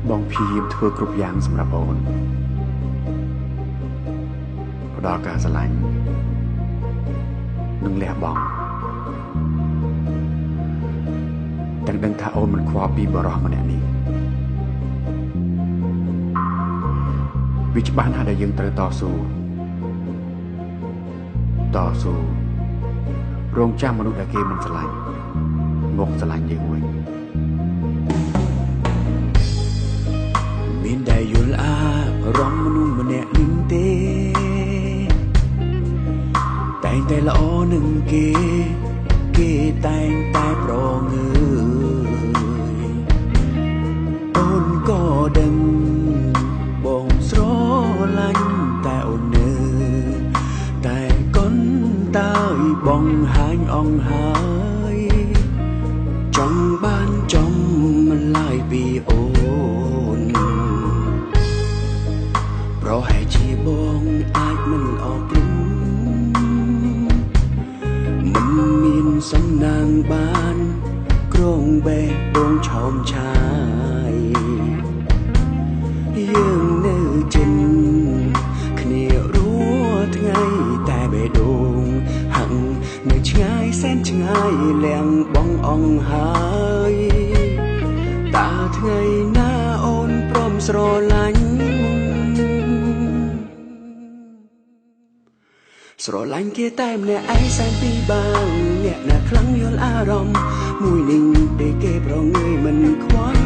បងព្យាយាមធ្វើគ្រប់យ៉ាងសម្រាប់អូនផ្ដល់ការស្រឡាញ់និងលះបង់ទាំងដឹងថាអូនមិនខ្វល់ពីបរិះម្នាក់នេះវាច្បាស់ណាស់ដែលយើងត្រូវតស៊ូរងចាំមនុស្សដែលគេមិនស្រឡាញ់មកស្រឡាញ់យើងវិញមានតែយល់អារម្មណ៍មនុស្សម្នាក់នេះទេតែងតែល្អនឹងគេតែងតែប្រងើយអូនក៏ដឹងបងស្រឡាញ់តែអូននៅតែកូនតើយបងហាញអង្ហើយចង់បានចំមិនឡាយពីអូនប្រហែលជាបងអាចមិនអរព្រមមិនមានសំណាងបានក្រងបេះដូងឆោមឆាយយើងនៅចិនគ្នារួថ្ងៃតែបេះដូងហាំងនៅឆ្ងាយសែនឆ្ងាយលៀងបងអង្ហើយតើថ្ងៃណាអូនព្រមស្រឡាញ់គេតែម្នាក់ឯងសែនពីបានអ្នកណាខ្លាំងយល់អារម្មណ៍មួយនឹងពេលគេប្រងើយមិនខ្វល់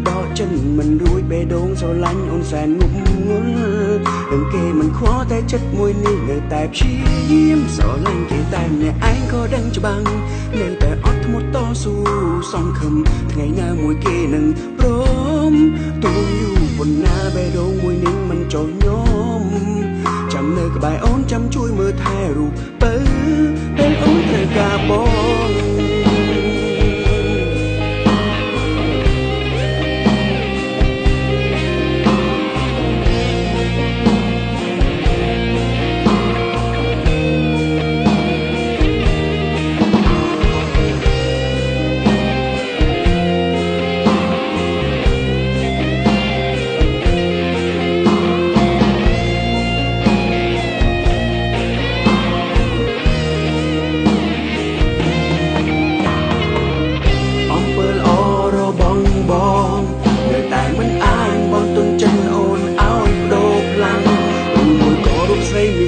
ដកចិនមិនរួចបេះដូងស្រឡាញ់អូនសែនងប់ងល់នឹងគេមិនខ្វល់តែចិត្តមួយនេះនៅតែព្យាយាមស្រឡាញ់គេតែម្នាក់ឯងក៏ដឹងច្បាស់នៅតែអត់ធ្មត់តស៊ូសង្ឃឹមថ្ងៃណាមួយគេនឹងព្រមទូយូរប៉ុណ្ណាបេះដូងមួយនេះមិនចុះញោមចាំនៅក្បែរអូនចាំជួយមើលថែរូបពេលអូនត្រូវការបង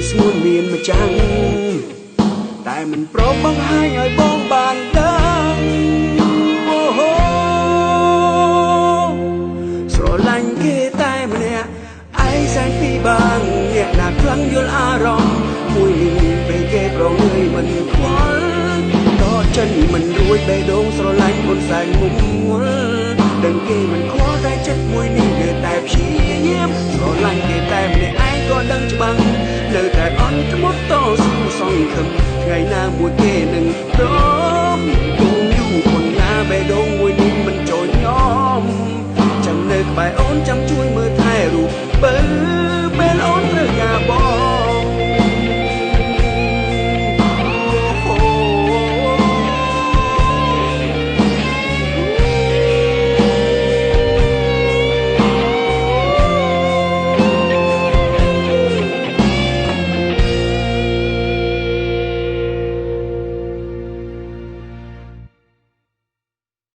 ស្ងួនមានម្ចាំងតែមិនព្រមបង្ហាញឲ្យបងបានដឹងស្រឡាញ់គេតែម្នាក់ឯងសែនពីបានអ្នកណាខ្លាំងយល់អារម្មណ៍មួយនេះពេលគេប្រងើយមិនខ្វល់តចិនមិនរួចបេះដូងស្រឡាញ់អូនសែនមុំងល់ដឹងគេមិនខ្វល់តែចិត្តមួយនេះនៅតែព្យាយាមស្រឡាញ់គេតែម្នាក់ឯងក៏ដឹងច្បាស់នៅតែអន់ធ្មត់តស៊ូសង្ឃឹមថ្ងៃណាមួយគេនឹងព្រម